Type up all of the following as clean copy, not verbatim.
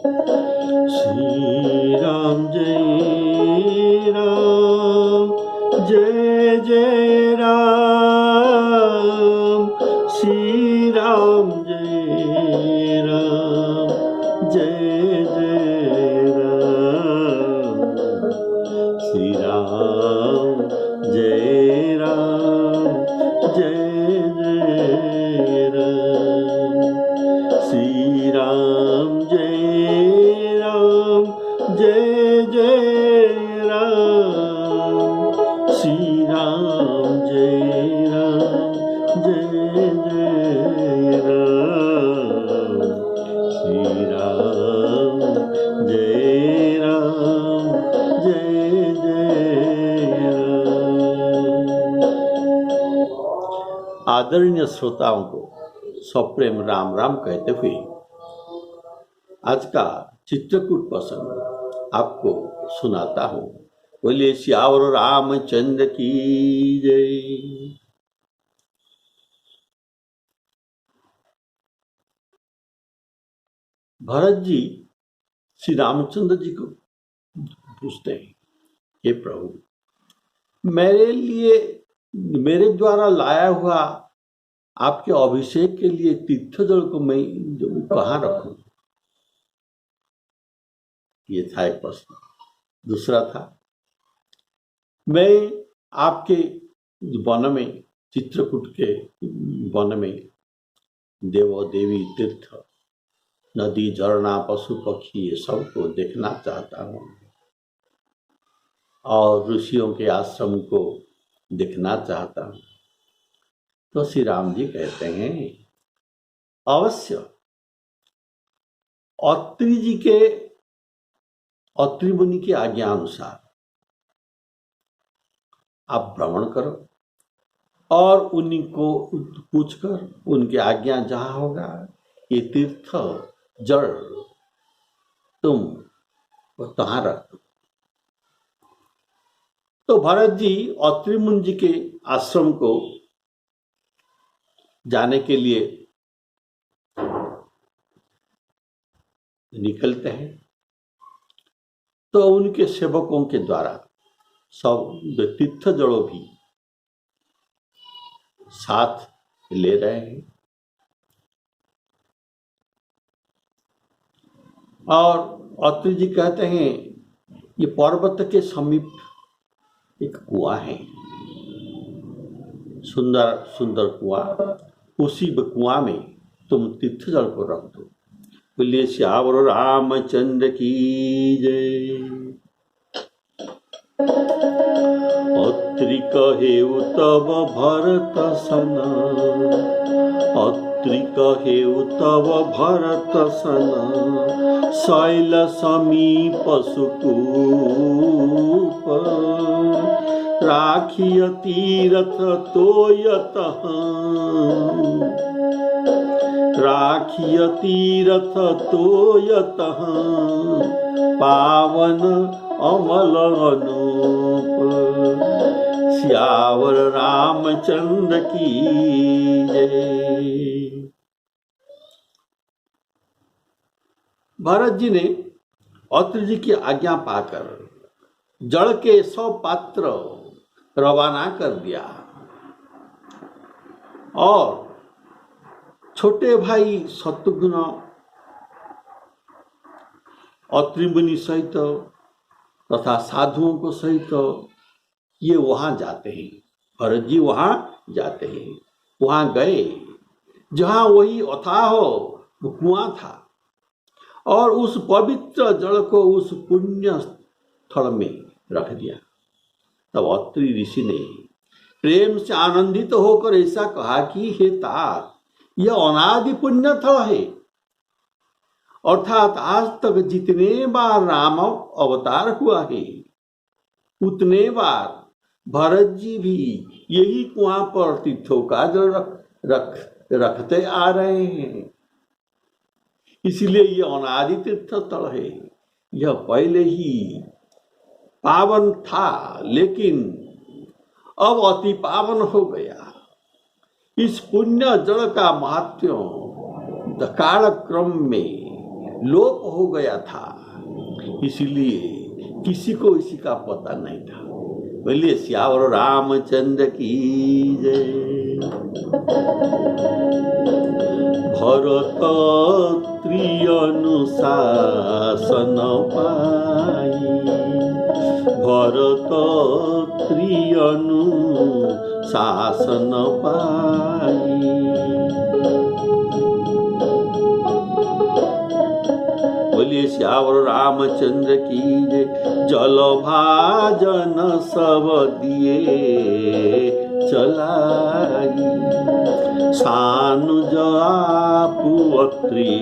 श्री राम जय राम, जय जय राम। श्री राम जय राम, जय जय राम। श्री राम जय राम, जय जय राम। श्री राम जय राम, जय जय राम। श्री राम जय राम, जय जय राम। श्री राम जय राम, जय जय राम। आदरणीय श्रोताओं को सप्रेम राम राम कहते हुए आज का चित्रकूट प्रसंग आपको सुनाता हूँ। बोलिए सियावर रामचंद्र की जय। भरत जी श्री रामचंद्र जी को पूछते हैं, हे प्रभु, मेरे द्वारा लाया हुआ आपके अभिषेक के लिए तीर्थ जल को मैं कहाँ रखूं? ये था एक प्रश्न। दूसरा था, मैं आपके वन में, चित्रकूट के वन में देव देवी तीर्थ नदी झरना पशु पक्षी ये सबको देखना चाहता हूँ और ऋषियों के आश्रम को देखना चाहता हूँ। तो श्री राम जी कहते हैं, अवश्य अत्रि मुनि की आज्ञा अनुसार आप भ्रमण करो और उन्हीं को पूछकर उनकी आज्ञा जहां होगा ये तीर्थ जल तुम तहां रख दो। तो भरत जी अत्रि मुनि जी के आश्रम को जाने के लिए निकलते हैं। तो उनके सेवकों के द्वारा सब तीर्थ जड़ों भी साथ ले रहे हैं और अत्रि जी कहते हैं, ये पर्वत के समीप एक कुआं है, सुंदर सुंदर कुआं, उसी कुआं में तुम तीर्थ जल को रख दो। बोलिए सियावर रामचंद्र की जय। अत्रि कहेउ तब भरत सना, अत्रि कहेउ तब भरत सना, शैल समीप सुकूप, राखिय तीरथ तोयतः, राखिय तीरथ तोयतः, पावन अमल अनूप। सियावर रामचंद्र की जय। भरत जी ने अत्रि जी की आज्ञा पाकर जल के 100 पात्र रवाना कर दिया और छोटे भाई शत्रुघ्न अत्रि मुनि सहित तथा साधुओं को सहित ये वहां जाते हैं। भरत जी वहां जाते हैं। वहां गए जहां वही अथाह कुआं था और उस पवित्र जल को उस पुण्य स्थल में रख दिया। तब अत्रि ऋषि ने प्रेम से आनंदित होकर ऐसा कहा कि हे तात, यह अनादि पुण्य स्थल है, अर्थात आज तक जितने बार राम अवतार हुआ है उतने बार भरत जी भी यही कुआं पर तीर्थों का जल रखते आ रहे हैं। इसलिए यह अनादि तीर्थ स्थल है। यह पहले ही पावन था लेकिन अब अति पावन हो गया। इस पुण्य जल का महात्म्य काल क्रम में लोप हो गया था, इसलिए किसी को इसी का पता नहीं था। बोलिए सियावर रामचंद्र की जय। भरत त्रियनुशासन पाई, भरत त्रियनुशासन पाई। बोलिए सियावर रामचंद्र की जय। जल भाजन सब दिए चलाई, सानुज आपु अत्रि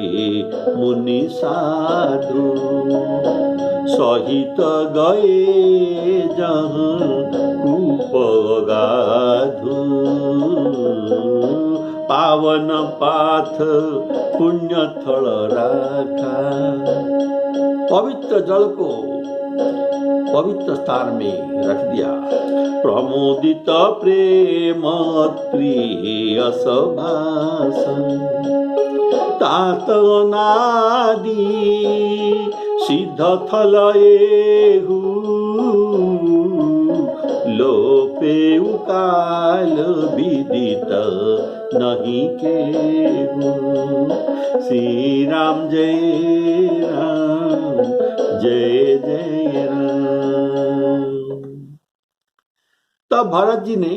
मुनि साधु, सहित गए जहाँ कूप गाधु। पावन पाथ पुण्य थल राखा, पवित्र जल को पवित्र स्थान में रख दिया। प्रमोदित प्रेम प्रियस भाषण, तात अनादि सिद्ध थल एहु, लोपे काल विदित नहीं केहू। श्री राम जय राम जय जय राम। तब भरत जी ने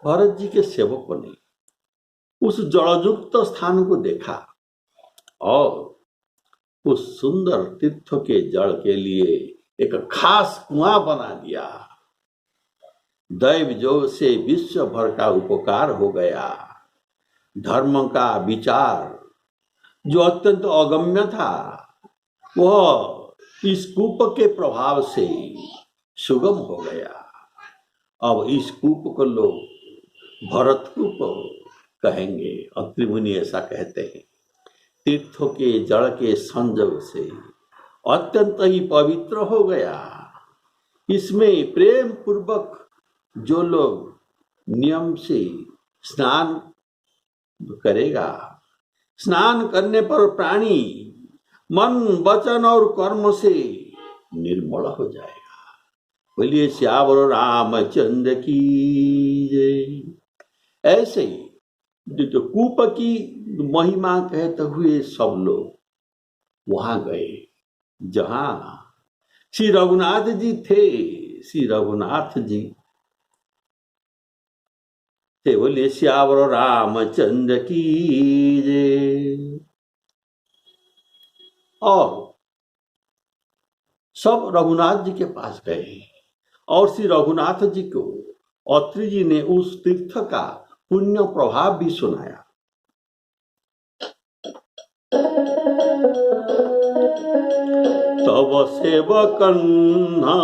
भरत जी के सेवकों ने उस जलयुक्त स्थान को देखा और उस सुंदर तीर्थ के जल के लिए एक खास कुआं बना दिया। दैव योग से विश्व भर का उपकार हो गया। धर्म का विचार जो अत्यंत अगम्य था, वह इस कूप के प्रभाव से सुगम हो गया। अब इस कूप को लोग भरत कूप कहेंगे। अत्रि मुनि ऐसा कहते हैं। तीर्थों के जल के संयोग से अत्यंत ही पवित्र हो गया। इसमें प्रेम पूर्वक जो लोग नियम से स्नान करेगा, स्नान करने पर प्राणी मन वचन और कर्म से निर्मल हो जाएगा। बोलिए सियावर रामचंद्र की जय। ऐसे ही जो कूप की महिमा कहते हुए सब लोग वहां गए जहां श्री रघुनाथ जी थे। श्री रघुनाथ जी थे। बोलिए सियावर रामचंद्र की जय। और सब रघुनाथ जी के पास गए और श्री रघुनाथ जी को अत्रि जी ने उस तीर्थ का पुण्य प्रभाव भी सुनाया। तब सेवकन्हा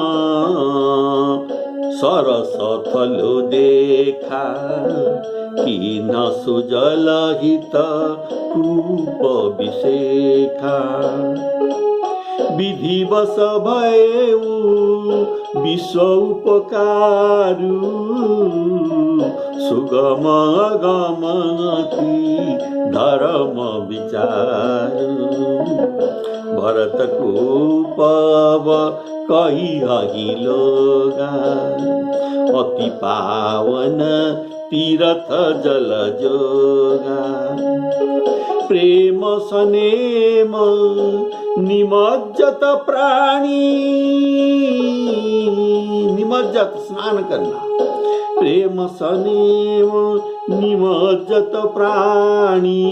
सरस थलु देखा, कि न सुजल हित कूप विशेखा। विधिवश भयउ विश्व उपकारु, सुगम गमति धर्म विचारु। भरत कूपव कही हहि लोगा, अति पावन तीर्थ जल जोगा। प्रेम सनेम निमज्जत प्राणी, निमज्जत स्नान करना। प्रेम सनेम निमज्जत प्राणी,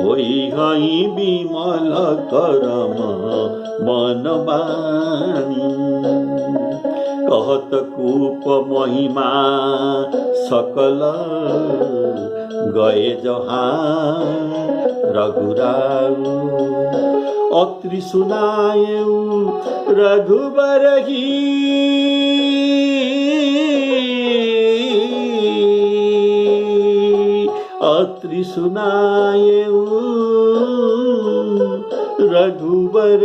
होई हई विमल करम मन बानी। कहत कूप महिमा सकल, गए जहाँ रघुराऊ। अत्रि सुनायऊ रघुबर अत्रि सुनायऊ रघुबर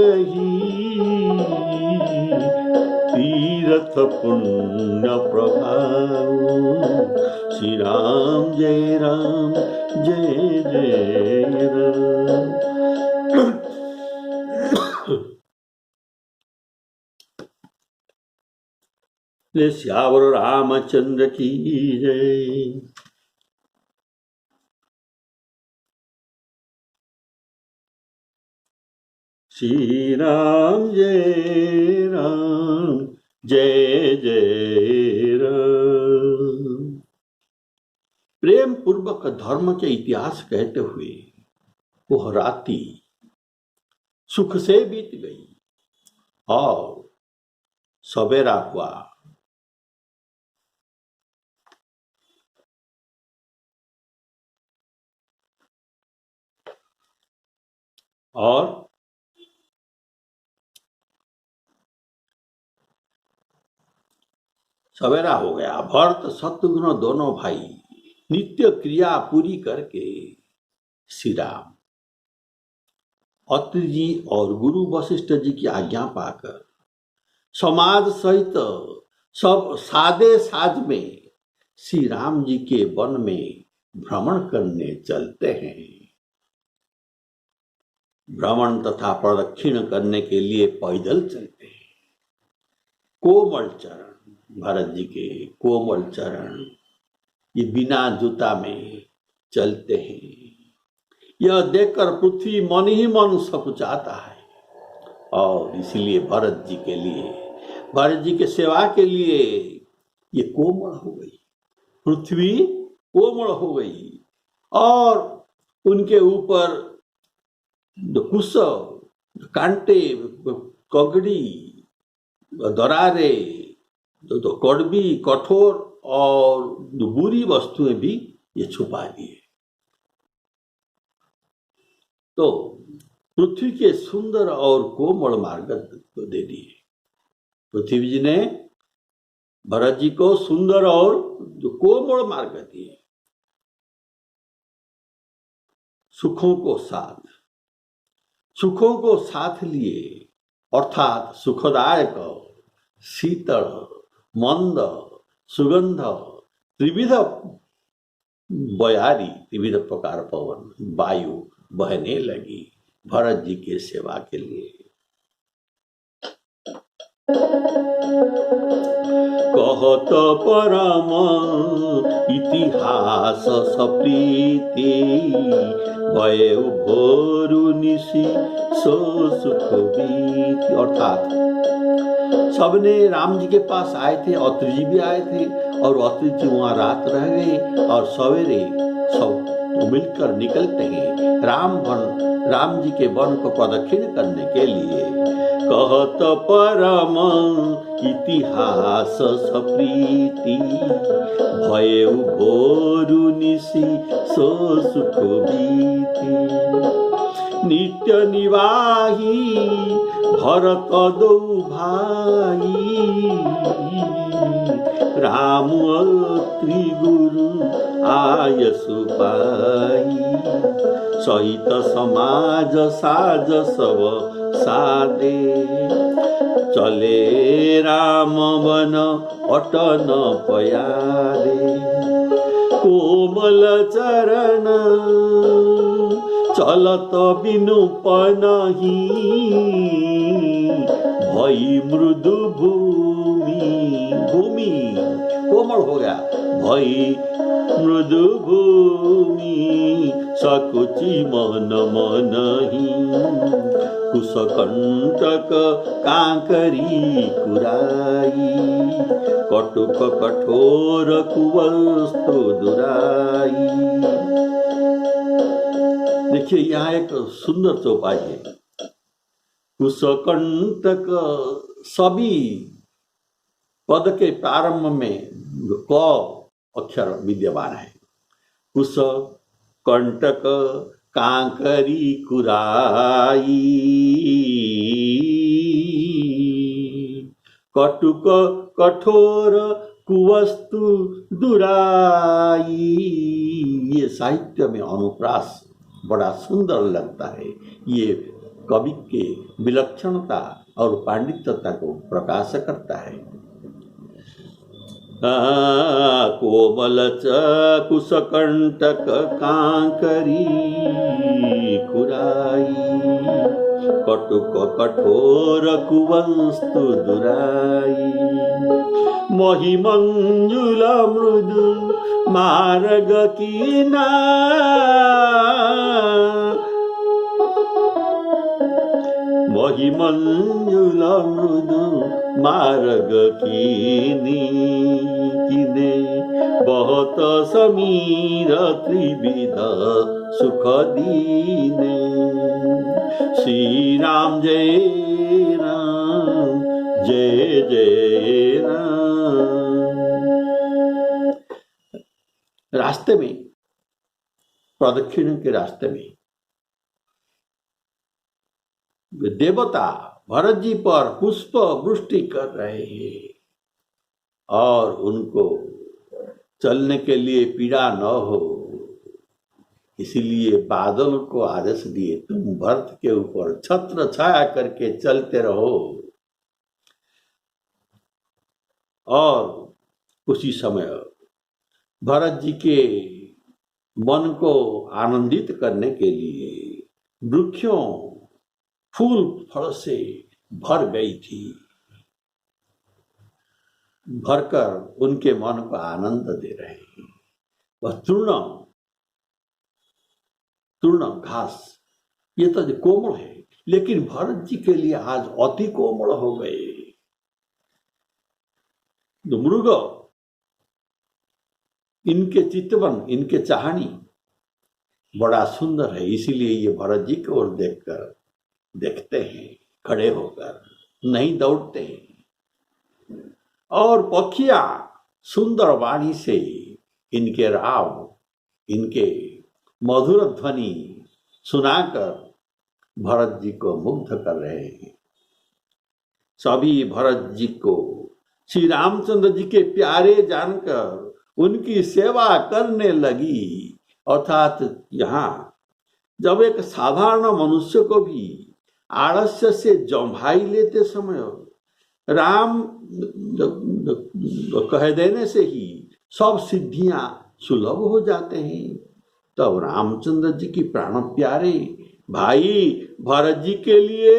तीर्थ पुण्य प्रभाव। श्री राम जय जय राम। श्यावर रामचंद्र की जय। श्री राम जय जय राम। प्रेम पूर्वक धर्म के इतिहास कहते हुए वह रात्रि सुख से बीत गई और सवेरा हुआ। और सवेरा हो गया। भरत शत्रुघ्न दोनों भाई नित्य क्रिया पूरी करके श्री राम अत्रि जी और गुरु वशिष्ठ जी की आज्ञा पाकर समाज सहित सब सादे साज में श्री राम जी के वन में भ्रमण करने चलते हैं। भ्रमण तथा प्रदक्षिण करने के लिए पैदल चलते हैं। कोमल चरण, भरत जी के कोमल चरण, ये बिना जूता में चलते हैं। यह देखकर पृथ्वी मन ही मन सकुचाता है और इसलिए भरत जी के लिए, भरत जी के सेवा के लिए ये कोमल हो गई, पृथ्वी कोमल हो गई और उनके ऊपर कुश, कांटे, कगड़ी, दरारे, तो कड़वी, कठोर और बुरी वस्तुएं भी ये छुपा दिए। तो पृथ्वी के सुंदर और कोमल मार्ग को दे दिए। पृथ्वी जी ने भरत जी को सुंदर और कोमल मार्ग दिए। सुखों को साथ लिए, अर्थात सुखदायक, शीतल, मंद, सुगंध, त्रिविध बयारी, त्रिविध प्रकार पवन, वायु बहने लगी भरत जी के सेवा के लिए। कहत परम इतिहास सप्रीति, भय भोरु निशि सो सुख बीति। अर्थात सबने राम जी के पास आए थे, अत्रि जी भी आए थे और अत्रि जी वहां रात रह गए और सवेरे सब मिलकर निकलते हैं राम जी के वन को प्रदक्षिण करने के लिए। कहत परम इतिहास सप्रीति, भय भोरु निशि सो सुख बीति। नित्य निवाही भरत दो भाई, राम अत्रि गुरु आयसु पाई। सहित समाज साज सब सादे, चले राम वन अटन पयारे। कोमल चरण चलत बिनु पनहि, भई मृदु भूमि कोमल हो गया, भई मृदु भूमि सकुचि मन मनहि। कुशकंटक कांकरी कुराई, कटुक कठोर कुवस्तु दुराई। देखिए यहाँ एक सुंदर चौपाई है। कुशकंटक, सभी पद के प्रारंभ में क अक्षर विद्यमान है। कुश, कंटक, कांकरी कुराई, कटुक कठोर कुवस्तु दुराई। ये साहित्य में अनुप्रास बड़ा सुंदर लगता है। ये कवि के विलक्षणता और पांडित्यता को प्रकाश करता है। कोमल कुशकंटक कांकरी खुराई, कटुक कठोर कुवस्तु दुराई, महिमंजुल मृदु मार्ग कीना, महिमंजुल मृदु मार्ग कीनी, किने बहुत समीर त्रिविध सुख दीने। श्री राम जय राम जय जय राम। रास्ते में, प्रदक्षिण के रास्ते में देवता भरत जी पर पुष्प वृष्टि कर रहे हैं और उनको चलने के लिए पीड़ा न हो, इसीलिए बादल को आदेश दिए, तुम भरत के ऊपर छत्र छाया करके चलते रहो। और उसी समय भरत जी के मन को आनंदित करने के लिए वृक्षों फूल फल से भर गई थी, भरकर उनके मन को आनंद दे रहे हैं। वह तृण घास ये तो कोमल है, लेकिन भरत जी के लिए आज अति कोमल हो गए। मृग इनके चितवन, इनके चाहनी बड़ा सुंदर है, इसीलिए ये भरत जी की ओर देखकर देखते हैं, खड़े होकर नहीं दौड़ते हैं। और पखियां सुंदर वाणी से इनके राव, इनके मधुर ध्वनि सुनाकर भरत जी को मुग्ध कर रहे हैं। सभी भरत जी को श्री रामचंद्र जी के प्यारे जानकर उनकी सेवा करने लगी। अर्थात यहाँ जब एक साधारण मनुष्य को भी आलस्य से जम्भाई लेते समय राम कह देने से ही सब सिद्धियां सुलभ हो जाते हैं, तब रामचंद्र जी की प्राण प्यारे भाई भरत जी के लिए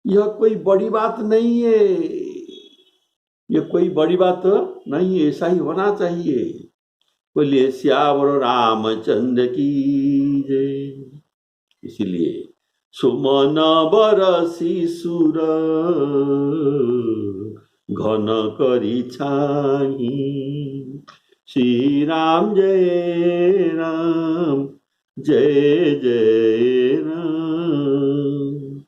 यह कोई बड़ी बात नहीं है, यह कोई बड़ी बात नहीं है, ऐसा ही होना चाहिए। बोलिए श्यावर रामचंद्र की जय। इसीलिए सुमन बरसी सुर घन करी छाही, श्री राम जय राम जय जय राम।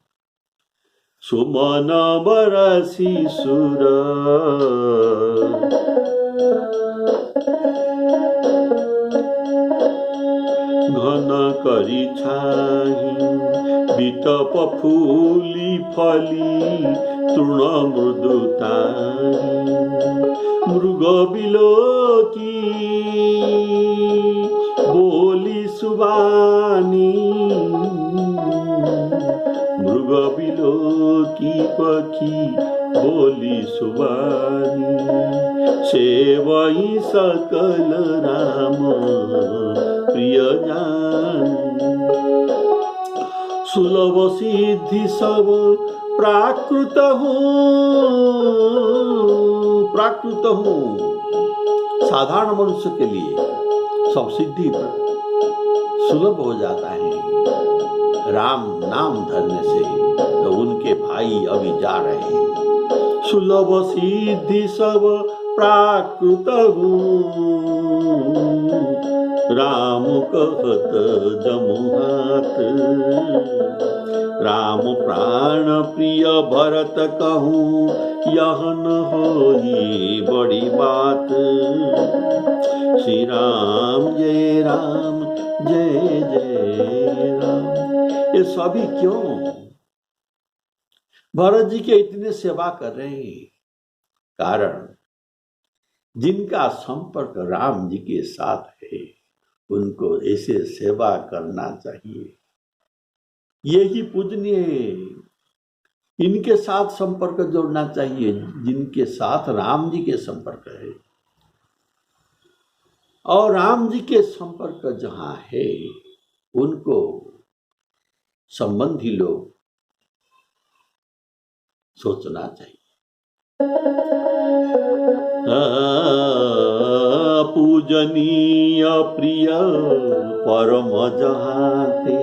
सुमन बरसी सुर घन करी छाही, बिटप फूली फली तृण मृदुताही, मृग बिलोकी बोली सुबानी, मृग बिलोकी पखी बोली सुबानी, सेवई सकल राम प्रिय जान, सुलभ सिद्धि सब प्राकृत हूँ। साधारण मनुष्य के लिए सब सिद्धि सुलभ हो जाता है राम नाम धरने से। तो उनके भाई अभी जा रहे हैं। सुलभ सिद्धि सब प्राकृत हूँ, राम कहत जमुहात, राम प्राण प्रिय भरत कहूँ, यह न होई बड़ी बात, श्री राम जय राम जय जय राम। ये सभी क्यों भरत जी के इतने सेवा कर रहे हैं? कारण जिनका संपर्क राम जी के साथ है उनको ऐसे सेवा करना चाहिए। यही पूजनीय है। इनके साथ संपर्क जोड़ना चाहिए जिनके साथ राम जी के संपर्क है। और राम जी के संपर्क जहां है उनको संबंधी लोग सोचना चाहिए। पूजनीय प्रिय परम जहाते,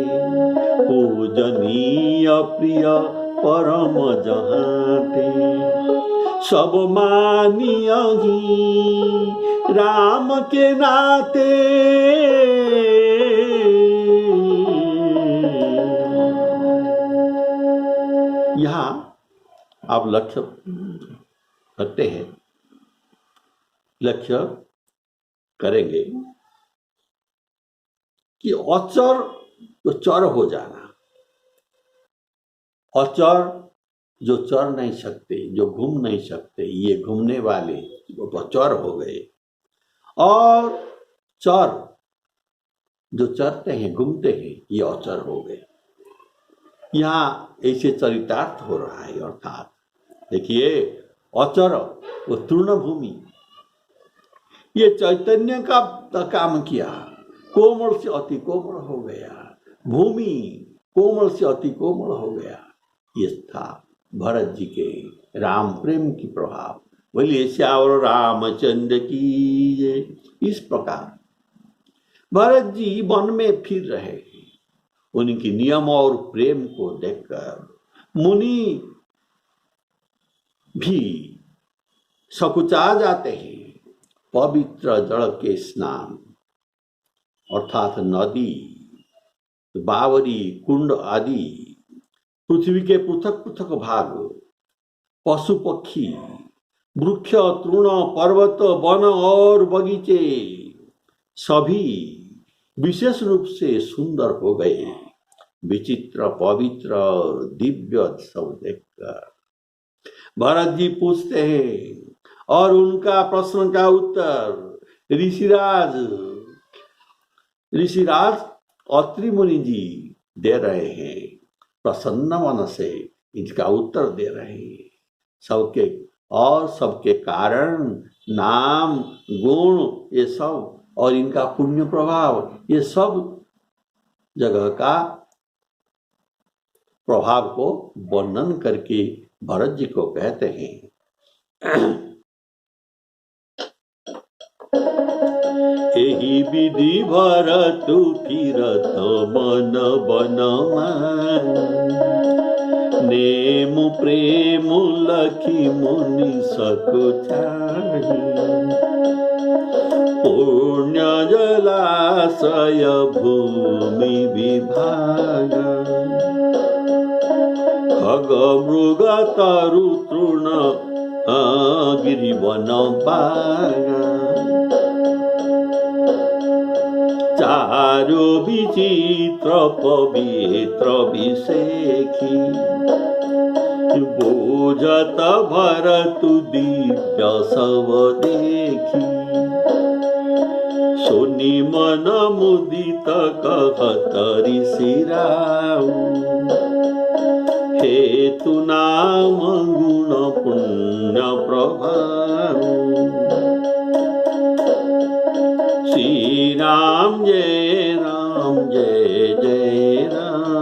पूजनीय प्रिय परम जहाते, सब मानिय ही राम के नाते। यहाँ आप लक्ष्य करते हैं, लक्ष्य करेंगे कि अचर तो चर हो जाना, अचर जो चर नहीं सकते, जो घूम नहीं सकते, ये घूमने वाले वो चर हो गए। और चर जो चरते हैं, घूमते हैं, ये अचर हो गए। यहाँ ऐसे चरितार्थ हो रहा है। अर्थात देखिए, अचर वो तृणभूमि, ये चैतन्य का काम किया, कोमल से अति कोमल हो गया, भूमि कोमल से अति कोमल हो गया। ये था भरत जी के राम प्रेम की प्रभाव। बोलिए श्यावर रामचंद्र की जय। इस प्रकार भरत जी वन में फिर रहे, उनकी नियम और प्रेम को देखकर मुनि भी सकुचा जाते हैं। पवित्र जल के स्नान अर्थात नदी, बावरी, कुंड आदि पृथ्वी के पृथक पृथक भाग, पशु पक्षी, वृक्ष, तृण, पर्वत, वन और बगीचे सभी विशेष रूप से सुंदर हो गए। विचित्र, पवित्र और दिव्य सब देखकर भरत जी पूछते हैं और उनका प्रश्न का उत्तर ऋषिराज अत्रि मुनि जी दे रहे हैं। प्रसन्न मन से इसका उत्तर दे रहे हैं। सबके कारण, नाम, गुण, ये सब और इनका पुण्य प्रभाव, ये सब जगह का प्रभाव को वर्णन करके भरत जी को कहते हैं। एही विधि भरत फिरत मन बन नेमु प्रेम लखी मुनि सकुचाही। पुण्य जलाशय भूमि विभाग खग मृग तरु तृण गिरिवन बाग। चारु विचित्र पवित्र विषेखी बोझत भरत दिव्य सब देखी। सुनि मन मुदित कहत ऋषिराव हेतु नाम गुण पुण्य प्रभाव। श्री राम जय जय राम।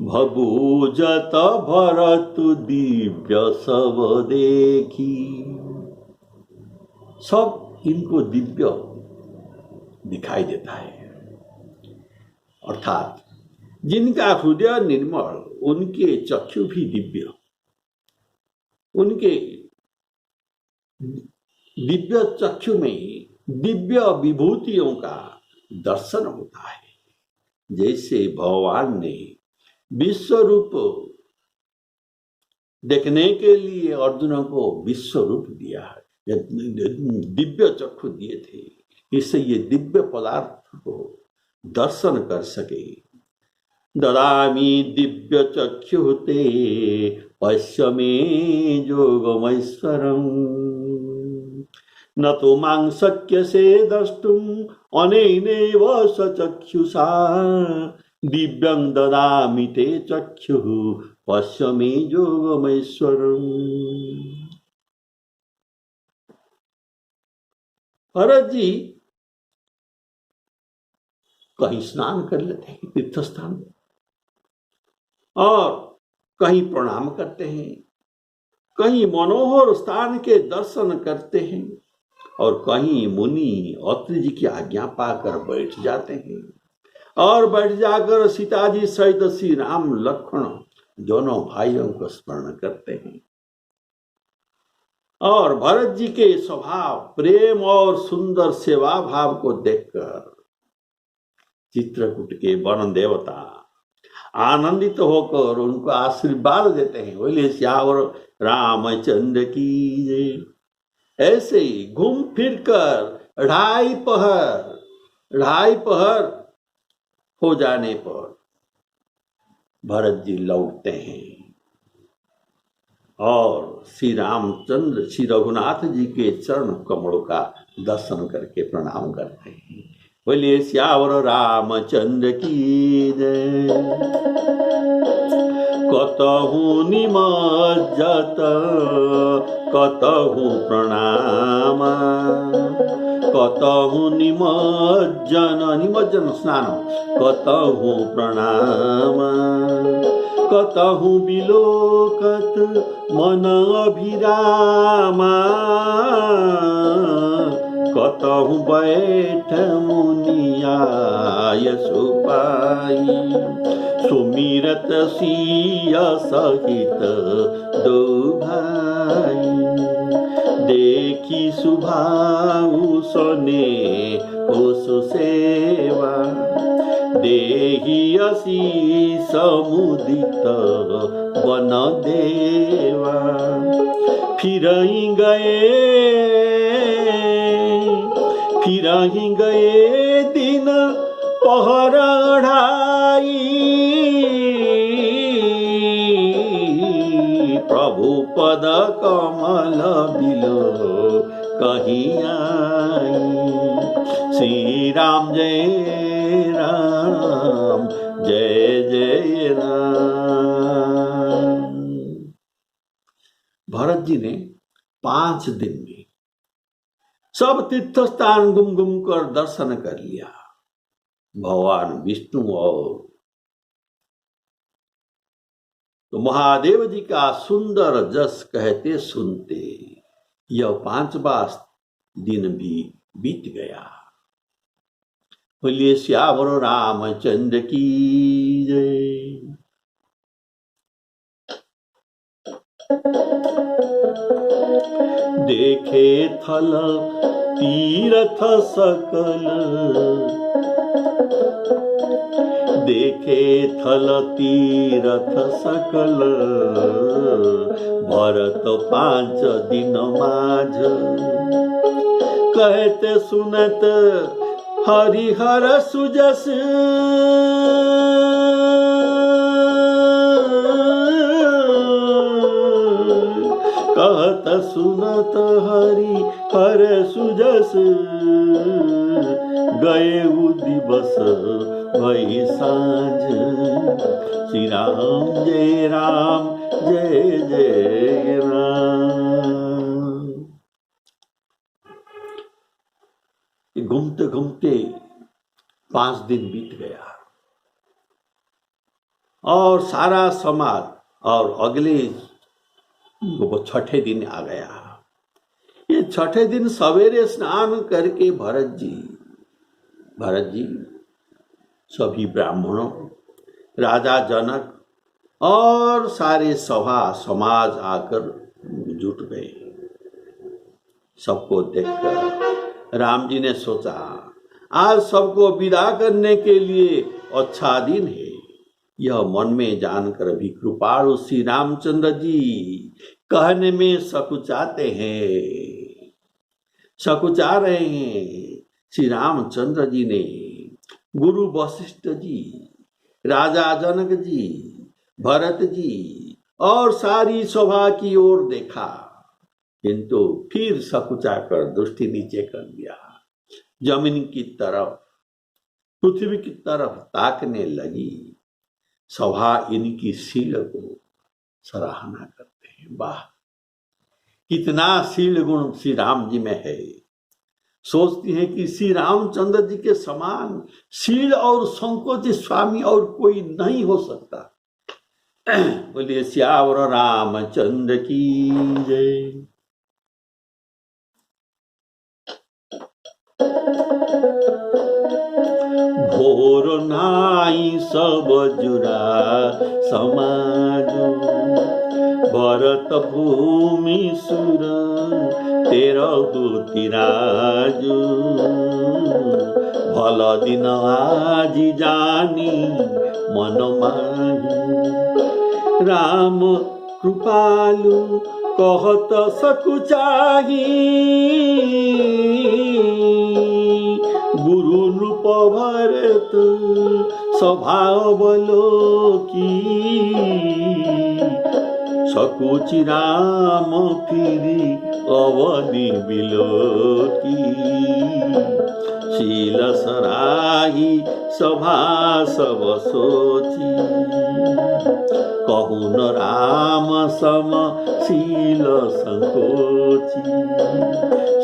भबूजत भरत दिव्य सब देखी। सब इनको दिव्य दिखाई देता है। अर्थात जिनका हृदय निर्मल, उनके चक्षु भी दिव्य, उनके दिव्य चक्षु में दिव्य विभूतियों का दर्शन होता है। जैसे भगवान ने विश्व रूप देखने के लिए अर्जुन को विश्व रूप दिया है, दिव्य चक्षु दिए थे, इससे ये दिव्य पदार्थ को दर्शन कर सके। ददामि दिव्य चक्षुते पश्य मे योगमैश्वरम् न तो मां शक्यसे द्रष्टुम् अनेनैव सचक्षुषा दिव्यं ददामि ते चक्षुः पश्य मे योगमैश्वरम्। भरत जी कहीं स्नान कर लेते हैं तीर्थ स्थान में, और कहीं प्रणाम करते हैं, कहीं मनोहर स्थान के दर्शन करते हैं, और कहीं मुनि अत्रि जी की आज्ञा पाकर बैठ जाते हैं, और बैठ जाकर सीता जी सहित श्री राम लक्ष्मण दोनों भाइयों को स्मरण करते हैं। और भरत जी के स्वभाव, प्रेम और सुंदर सेवा भाव को देखकर चित्रकूट के वन देवता आनंदित होकर उनको आशीर्वाद देते हैं। बोले श्यावर रामचंद्र की जय। ऐसे ही घूम फिर कर ढाई पहर हो जाने पर भरत जी लौटते हैं और श्री रामचंद्र श्री रघुनाथ जी के चरण कमलों का दर्शन करके प्रणाम करते हैं। बोलिए श्यावर रामचंद्र की जय। कतहु निमज्जत कतहु प्रणाम, कतहु निमज्जन स्नान, कतहु प्रणाम, कतहु बिलोकत मन अभिरामा, कतहु बैठ मुनियाय सुपाई, सुमिरत सिय सहित दो भाई, देखी सुभाऊ सने ओसु सेवा, देहि आशीष मुदित वन देवा। फिरहि गए दिन पहर ढाई, प्रभु पद कमल बिलो कहीं आई। श्री राम जय राम जय जय राम। भरत जी ने 5 दिन में सब तीर्थ स्थान घूम कर दर्शन कर लिया। भगवान विष्णु और तो महादेव जी का सुंदर जस कहते सुनते यह 5वां दिन भी बीत गया। बोलिए श्यावर रामचंद्र की जय। देखे थल तीरथ सकल, देखे थल तीरथ सकल, भरत 5 दिन माझ, कहते सुनत हरिहर सुजस, कहत सुनत हरि हर सुजस, गए दिवस भई सांझ। श्री राम जय राम जय जय राम। घूमते घूमते 5 दिन बीत गया और सारा समाज, और अगले वो 6ठे दिन आ गया। ये 6ठे दिन सवेरे स्नान करके भरत जी सभी ब्राह्मणों, राजा जनक और सारे सभा समाज आकर जुट गए। सबको देखकर राम जी ने सोचा आज सबको विदा करने के लिए अच्छा दिन है। यह मन में जानकर भी कृपालु श्री रामचंद्र जी कहने में सकुचाते हैं, सकुचा रहे हैं। श्री रामचंद्र जी ने गुरु वशिष्ठ जी, राजा जनक जी, भरत जी और सारी सभा की ओर देखा, किंतु फिर सकुचा कर दृष्टि नीचे कर दिया। जमीन की तरफ पृथ्वी की तरफ ताकने लगी। सभा इनकी शील को सराहना करते हैं। वाह, कितना शील गुण श्री राम जी में है। सोचती है कि श्री रामचंद्र जी के समान शील और संकोच स्वामी और कोई नहीं हो सकता। बोलिए श्यावर रामचंद्र की जय। भोर नाई सब जुरा समाज, भरत भूमि सुर तेरहु तिराजु। भल दिन आजी जानी मन माही, राम कृपालु कहत सकुचाही। गुरु नृप भरत स्वभाव की, सकुचि राम फिरी अवधि बिलोकी। शील सराही सभा सब सोची, कहु न राम सम शील संकोची।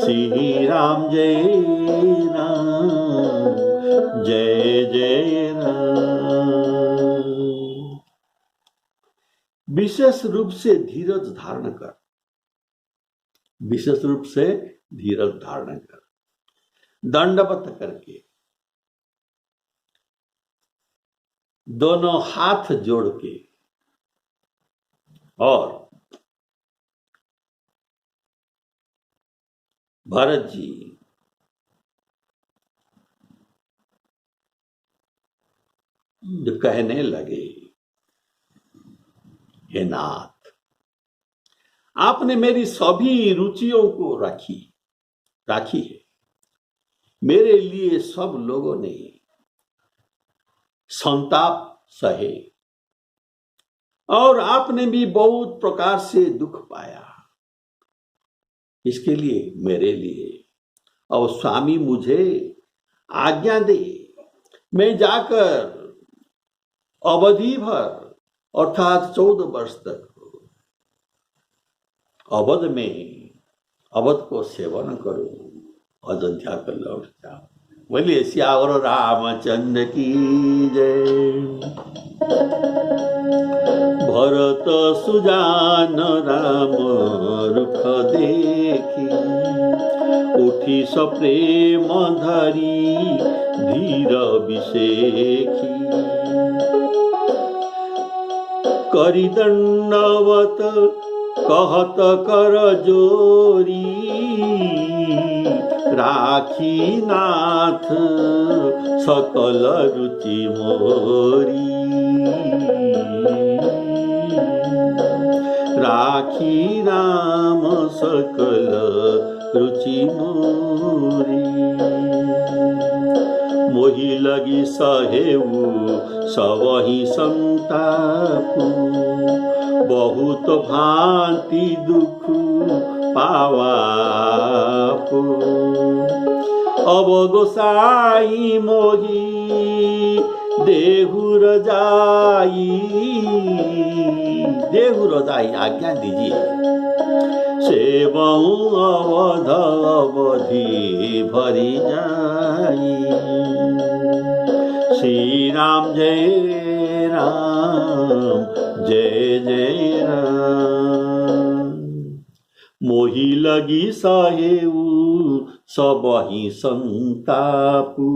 श्री राम जय राम जय जय राम। विशेष रूप से धीरज धारण कर, विशेष रूप से धीरज धारण कर, दंडवत करके दोनों हाथ जोड़ के और भरत जी कहने लगे, हे नाथ, आपने मेरी सभी रुचियों को राखी है। मेरे लिए सब लोगों ने संताप सहे और आपने भी बहुत प्रकार से दुख पाया। इसके लिए मेरे लिए अब स्वामी मुझे आज्ञा दे, मैं जाकर अवधि भर अर्थात 14 वर्ष तक अवध को सेवन करो, अयोध्या को लौट जाओ। बोलिए श्यावर रामचंद्र की जय। भरत सुजान राम रुख देखी, उठी सप्रेम धरी धीर विषेखी। करी दंडवत कहत कर जोरी, राखी नाथ सकल रुचि मोरी। राखी राम सकल रुचि मोरी। मोहि लगी सहेऊ सबहि संतापु, बहुत भांति दुख पावापु। अब गोसाई मोहि देहु रजाई, देहु रजाई आज्ञा दीजिए। सेवऊ अवध अवधि भरी जाई। श्री राम जय राम जय जय राम। मोहि लगी सहेऊ सबहि संतापु।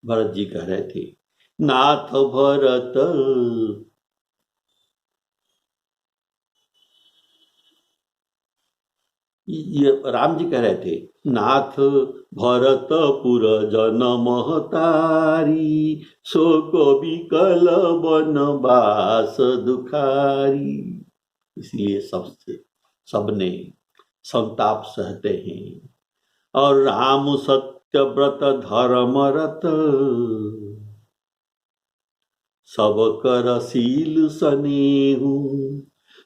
भरत जी कह रहे थे, नाथ भरत ये राम जी कह रहे थे, नाथ भरत पुर जन महतारी, शोक विकल वनवास दुखारी। इसलिए सबने संताप सहते हैं। और राम सत्य व्रत धर्मरत, सब कर शील स्नेहु।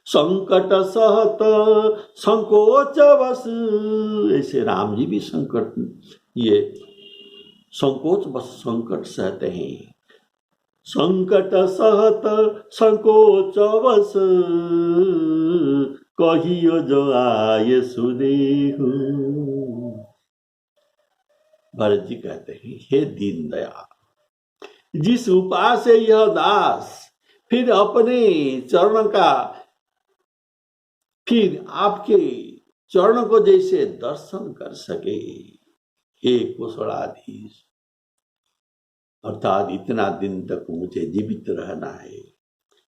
संकट सहत संकोच बस, ऐसे राम जी भी संकट ये संकोच बस संकट सहते हैं। संकट सहत संकोच बस, कहियो जो आए सुदेहु। भरत जी कहते हैं, हे दीन दया, जिस उपाय से यह दास फिर अपने चरण का, फिर आपके चरण को जैसे दर्शन कर सके, हे कुशलाधीश, अर्थात इतना दिन तक मुझे जीवित रहना है।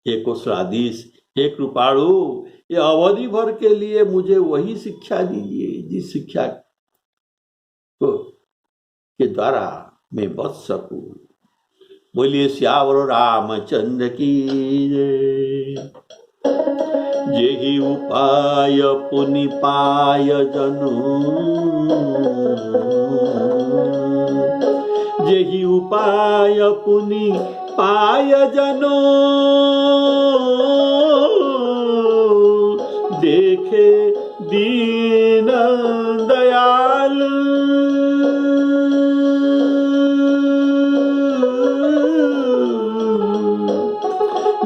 हे कुशलाधीश, हे कृपाणु, ये अवधि भर के लिए मुझे वही शिक्षा दीजिए जिस शिक्षा को के द्वारा मैं बच सकूं। बोलिए श्यावर रामचंद्र की जय। जेहि उपाय पुनि पाय जनु, जेहि उपाय पुनि पाय जनो, देखे दीन दयाल,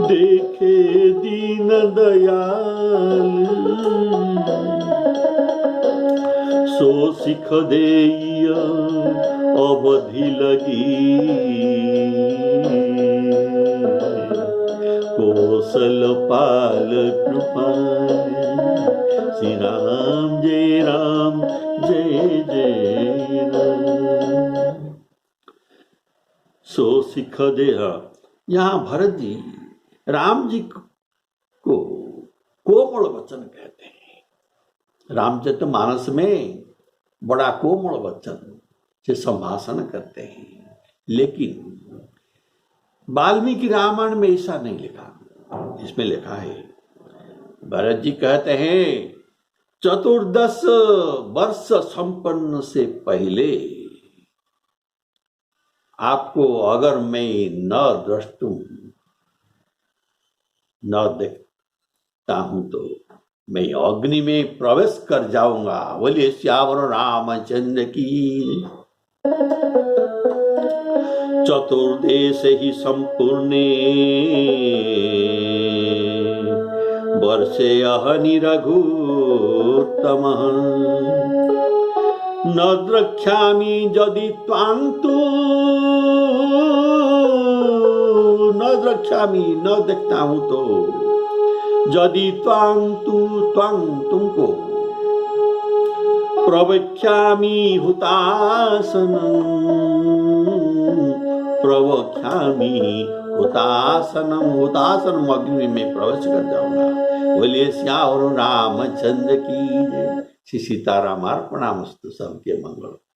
देखे दीन दयाल, सो सिख देय अवधि लगी, कौशल पाल कृपाल, श्री राम जय राम जय जय राम। सो सिख देह, यहाँ भरत जी राम जी को कोमल वचन कहते हैं। रामचरितमानस में बड़ा कोमल वचन से संभाषण करते हैं, लेकिन वाल्मीकि रामायण में ऐसा नहीं लिखा। इसमें लिखा है, भरत जी कहते हैं, 14 वर्ष संपन्न से पहले आपको अगर मैं न दृष्टुं न देखता हूं तो मैं अग्नि में प्रवेश कर जाऊंगा। बोलिए श्यावर रामचंद्र की। चतुर्देश ही संपूर्णे वर्षे अहनि रघुत्तम, न द्रक्ष्यामि यदि त्वां तु, न द्रक्ष्यामि न देखता हूं तो, यदि त्वां तु त्वां तुमको, प्रवक्ष्यामि हुतासनं, प्रवक्ष्यामि हुतासनं, हुतासनं अग्नि में प्रवेश कर जाऊंगा। बोलिए श्यावर रामचंद्र की जय। श्री सीताराम अर्पणामस्तु। सबके मंगल।